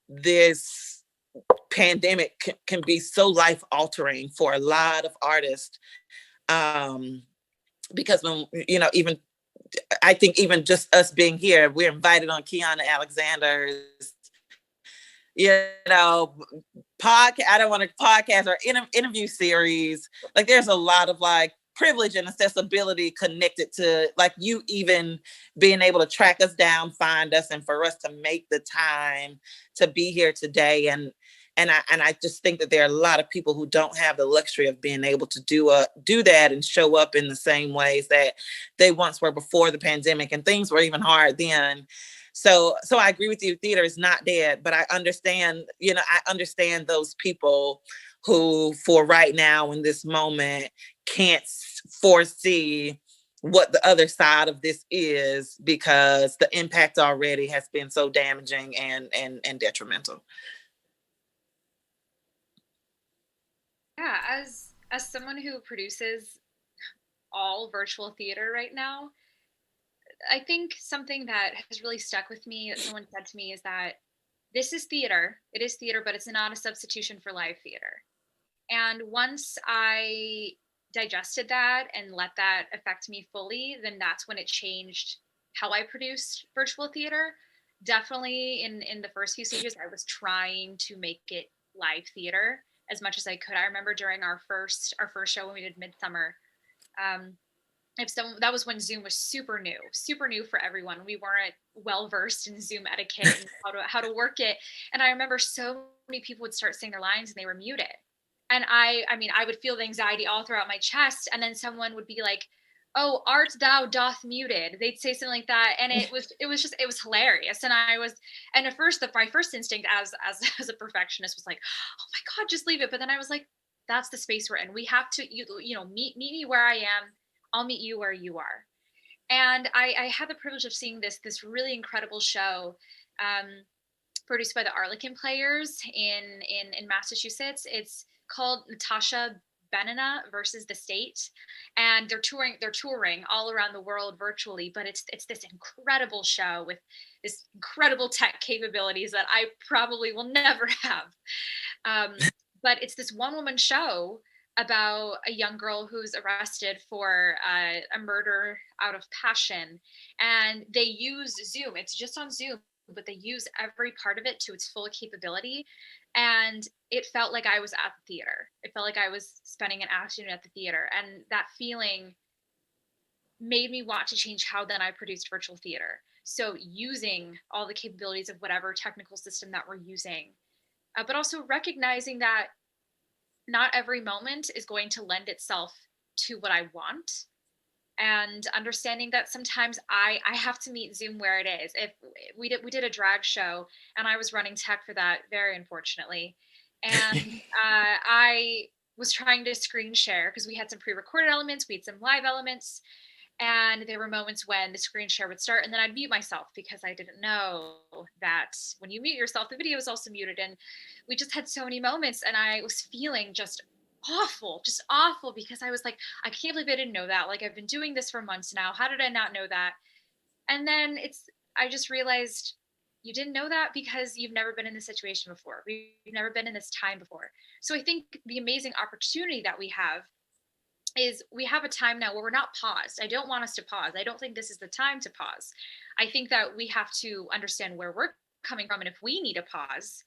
this pandemic can be so life altering for a lot of artists. Because when, even I think even just us being here, we're invited on Keyanna Alexander's, podcast. I don't want to podcast or interview series. Like there's a lot of like privilege and accessibility connected to like you even being able to track us down, find us, and for us to make the time to be here today. And I just think that there are a lot of people who don't have the luxury of being able to do that and show up in the same ways that they once were before the pandemic, and things were even hard then. So I agree with you. Theater is not dead, but I understand those people who for right now in this moment can't foresee what the other side of this is, because the impact already has been so damaging and detrimental. Yeah, as someone who produces all virtual theater right now, I think something that has really stuck with me that someone said to me is that this is theater. It is theater, but it's not a substitution for live theater. And once I digested that and let that affect me fully, then that's when it changed how I produced virtual theater. Definitely in the first few stages, I was trying to make it live theater as much as I could. I remember during our first show when we did Midsummer, that was when Zoom was super new for everyone. We weren't well versed in Zoom etiquette and how to work it. And I remember so many people would start saying their lines and they were muted. And I would feel the anxiety all throughout my chest. And then someone would be like, "Oh, art thou doth muted." They'd say something like that. And it was hilarious. And at first, my first instinct as a perfectionist was like, "Oh my God, just leave it." But then I was like, that's the space we're in. We have to, meet me where I am. I'll meet you where you are. And I had the privilege of seeing this really incredible show produced by the Arlequin Players in Massachusetts. It's called Natasha Benina versus the State, and they're touring all around the world virtually. But it's this incredible show with this incredible tech capabilities that I probably will never have. But it's this one-woman show about a young girl who's arrested for a murder out of passion, and they use Zoom. It's just on Zoom, but they use every part of it to its full capability. And it felt like I was at the theater. It felt like I was spending an afternoon at the theater. And that feeling made me want to change how then I produced virtual theater. So using all the capabilities of whatever technical system that we're using, but also recognizing that not every moment is going to lend itself to what I want, and understanding that sometimes I have to meet Zoom where it is. If we did a drag show and I was running tech for that, very unfortunately, and I was trying to screen share because we had some pre-recorded elements, we had some live elements, and there were moments when the screen share would start and then I'd mute myself because I didn't know that when you mute yourself, the video is also muted. And we just had so many moments and I was feeling just awful because I was like, I can't believe I didn't know that. Like, I've been doing this for months now. How did I not know that? And then I just realized you didn't know that because you've never been in this situation before. We've never been in this time before. So I think the amazing opportunity that we have is we have a time now where we're not paused. I don't want us to pause. I don't think this is the time to pause. I think that we have to understand where we're coming from. And if we need a pause,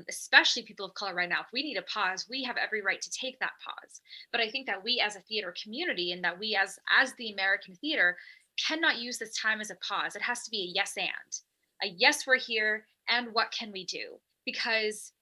especially people of color right now, if we need a pause, we have every right to take that pause. But I think that we as a theater community and that we as the American theater cannot use this time as a pause. It has to be a yes and. A yes, we're here, and what can we do? Because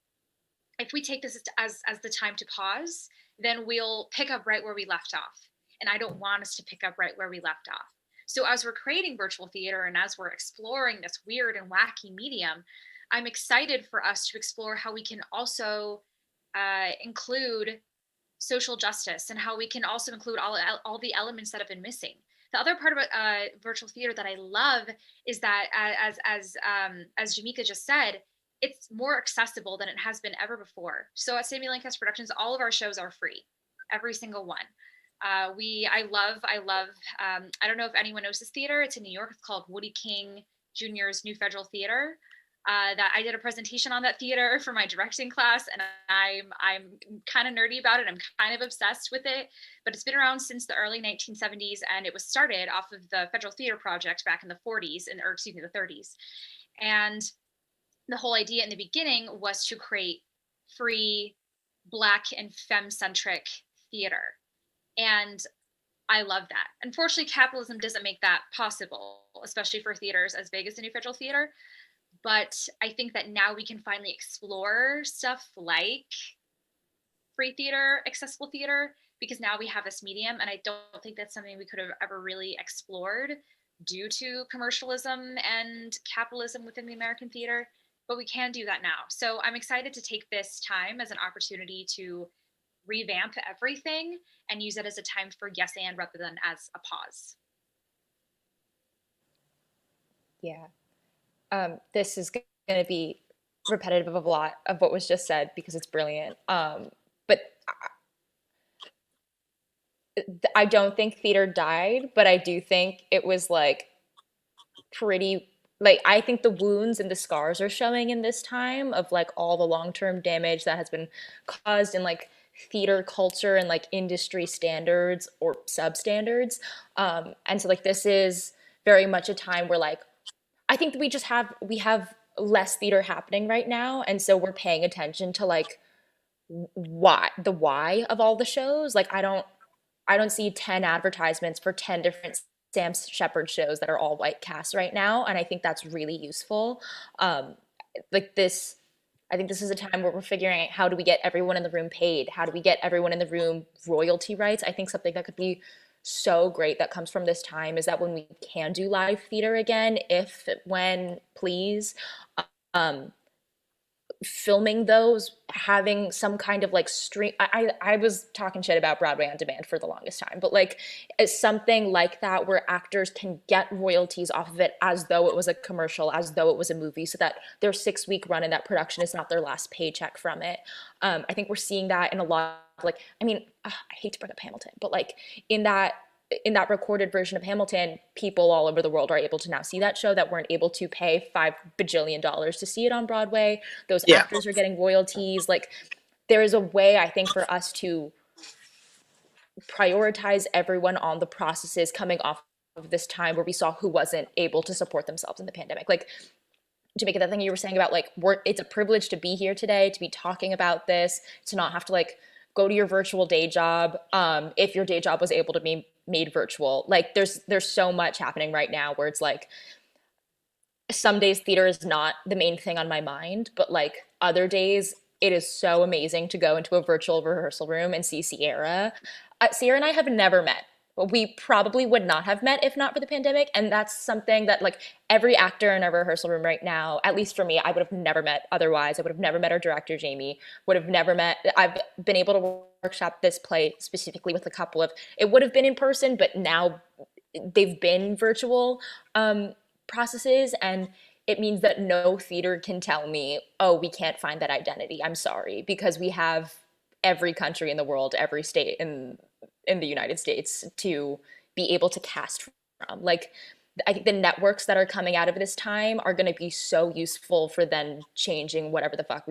if we take this as the time to pause, then we'll pick up right where we left off. And I don't want us to pick up right where we left off. So as we're creating virtual theater and as we're exploring this weird and wacky medium, I'm excited for us to explore how we can also include social justice and how we can also include all the elements that have been missing. The other part about virtual theater that I love is that, as JaMeeka just said, it's more accessible than it has been ever before. So at Sierra Lancaster Productions, all of our shows are free, every single one. I love, I don't know if anyone knows this theater. It's in New York. It's called Woody King Jr.'s New Federal Theater. That I did a presentation on that theater for my directing class, and I'm kind of nerdy about it. I'm kind of obsessed with it, but it's been around since the early 1970s, and it was started off of the Federal Theater Project back in the 40s, the 30s. And the whole idea in the beginning was to create free Black and femme-centric theater. And I love that. Unfortunately, capitalism doesn't make that possible, especially for theaters as big as the New Federal Theater. But I think that now we can finally explore stuff like free theater, accessible theater, because now we have this medium. And I don't think that's something we could have ever really explored due to commercialism and capitalism within the American theater. But we can do that now. So I'm excited to take this time as an opportunity to revamp everything and use it as a time for yes and rather than as a pause. Yeah. This is going to be repetitive of a lot of what was just said because it's brilliant. But I don't think theater died, but I do think it was like pretty, like, I think the wounds and the scars are showing in this time of like all the long-term damage that has been caused in like theater culture and like industry standards or substandards. And so like this is very much a time where like I think we have less theater happening right now, and so we're paying attention to like why of all the shows. Like I don't see 10 advertisements for 10 different Sam Shepard shows that are all white casts right now, and I think that's really useful. Like this, I think this is a time where we're figuring out how do we get everyone in the room paid? How do we get everyone in the room royalty rights? I think something that could be so great that comes from this time is that when we can do live theater again, please, filming those, having some kind of like stream. I was talking shit about Broadway on demand for the longest time, but like it's something like that where actors can get royalties off of it as though it was a commercial, as though it was a movie, so that their 6-week run in that production is not their last paycheck from it. I think we're seeing that in a lot of like, I mean, I hate to bring up Hamilton, but like in that recorded version of Hamilton, people all over the world are able to now see that show that weren't able to pay $5 bajillion to see it on Broadway. Those actors are getting royalties. Like there is a way, I think, for us to prioritize everyone on the processes coming off of this time where we saw who wasn't able to support themselves in the pandemic. Like JaMeeka, that thing you were saying about like it's a privilege to be here today, to be talking about this, to not have to like go to your virtual day job. If your day job was able to be made virtual, like there's so much happening right now where it's like some days theater is not the main thing on my mind, but like other days it is so amazing to go into a virtual rehearsal room and see Sierra. Sierra and I have never met. We probably would not have met if not for the pandemic. And that's something that like every actor in a rehearsal room right now, at least for me, I would have never met otherwise. I would have never met our director, Jamie, would have never met. I've been able to workshop this play specifically with a couple of, it would have been in person, but now they've been virtual processes. And it means that no theater can tell me, oh, we can't find that identity. I'm sorry, because we have every country in the world, every state in the United States to be able to cast from. Like, I think the networks that are coming out of this time are going to be so useful for then changing whatever the fuck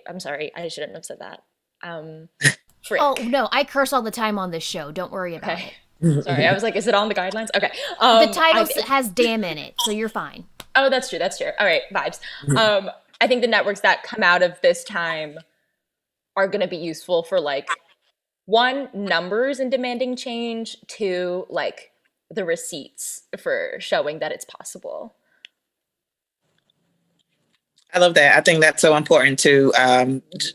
I'm sorry, I shouldn't have said that. Oh, no, I curse all the time on this show. Don't worry about it. Sorry, I was like, is it on the guidelines? Okay. The title has damn in it, so you're fine. Oh, that's true. All right, vibes. I think the networks that come out of this time are going to be useful for like, one, numbers and demanding change, two, like the receipts for showing that it's possible. I love that. I think that's so important to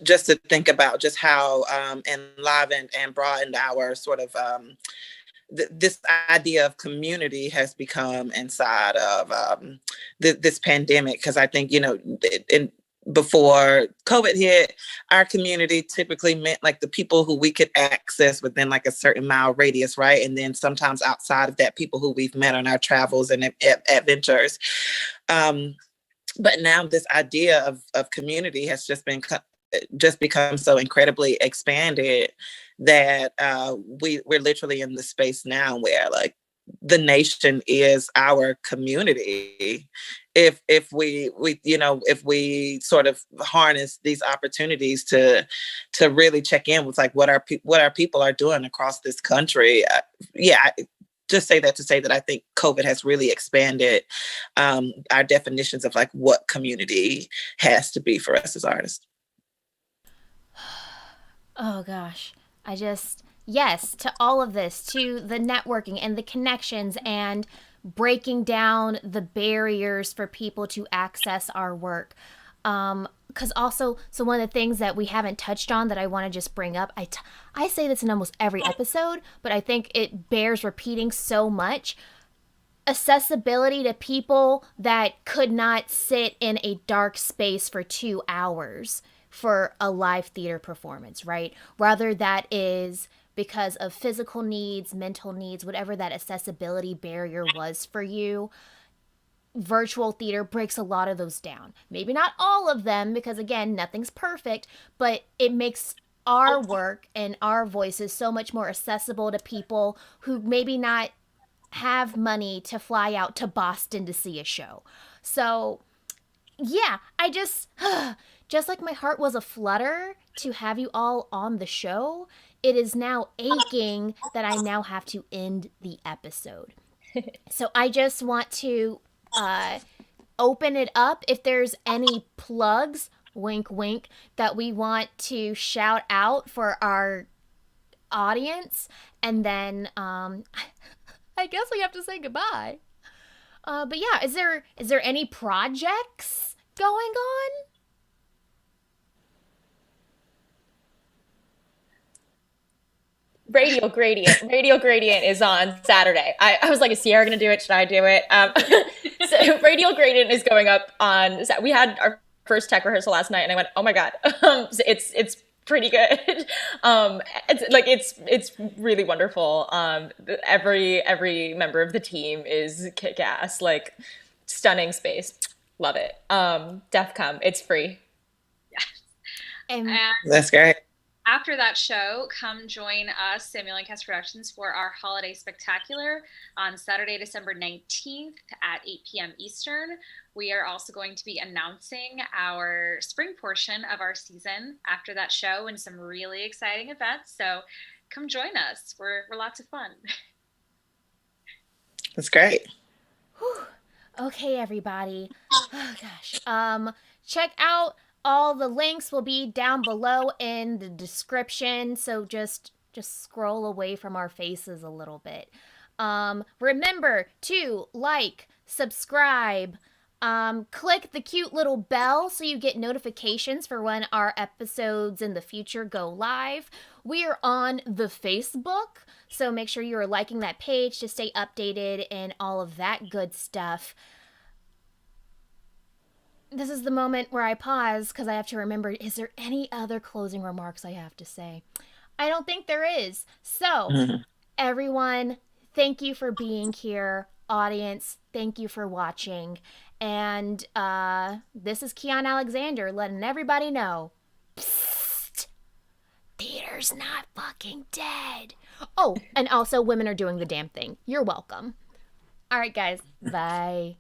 just to think about just how enlivened and broadened our sort of this idea of community has become inside of this pandemic. Because I think, before COVID hit, our community typically meant like the people who we could access within like a certain mile radius, right? And then sometimes outside of that, people who we've met on our travels and adventures. But now this idea of community has just become so incredibly expanded that we're literally in the space now where like the nation is our community. If we sort of harness these opportunities to really check in with like what our people are doing across this country. Just say that to say that I think COVID has really expanded our definitions of like what community has to be for us as artists. Oh gosh, yes, to all of this, to the networking and the connections and breaking down the barriers for people to access our work. Because also, so one of the things that we haven't touched on that I want to just bring up, I say this in almost every episode, but I think it bears repeating so much. Accessibility to people that could not sit in a dark space for 2 hours for a live theater performance, right? Whether that is because of physical needs, mental needs, whatever that accessibility barrier was for you. Virtual theater breaks a lot of those down. Maybe not all of them, because again, nothing's perfect, but it makes our work and our voices so much more accessible to people who maybe not have money to fly out to Boston to see a show. So yeah, I just like my heart was a flutter to have you all on the show, it is now aching that I now have to end the episode. So I just want to open it up. If there's any plugs, wink, wink, that we want to shout out for our audience, and then I guess we have to say goodbye. But yeah, is there any projects going on? Radio Gradient is on Saturday. I was like, is Sierra going to do it? Should I do it? So Radio Gradient is going up on, we had our first tech rehearsal last night and I went, oh my God, it's pretty good. It's really wonderful. Every member of the team is kick-ass, like stunning space. Love it. Def come, it's free. Yes. And that's great. After that show, come join us, Sierra Lancaster Productions, for our Holiday Spectacular on Saturday, December 19th at 8 p.m. Eastern. We are also going to be announcing our spring portion of our season after that show and some really exciting events. So come join us. We're lots of fun. That's great. Whew. Okay, everybody. Oh gosh. Check out. All the links will be down below in the description, so just scroll away from our faces a little bit. Remember to like, subscribe, click the cute little bell so you get notifications for when our episodes in the future go live. We are on the Facebook, so make sure you are liking that page to stay updated and all of that good stuff. This is the moment where I pause because I have to remember, is there any other closing remarks I have to say? I don't think there is. So, everyone, thank you for being here. Audience, thank you for watching. And this is Keyanna Alexander letting everybody know, psst, theater's not fucking dead. Oh, and also women are doing the damn thing. You're welcome. All right, guys. Bye.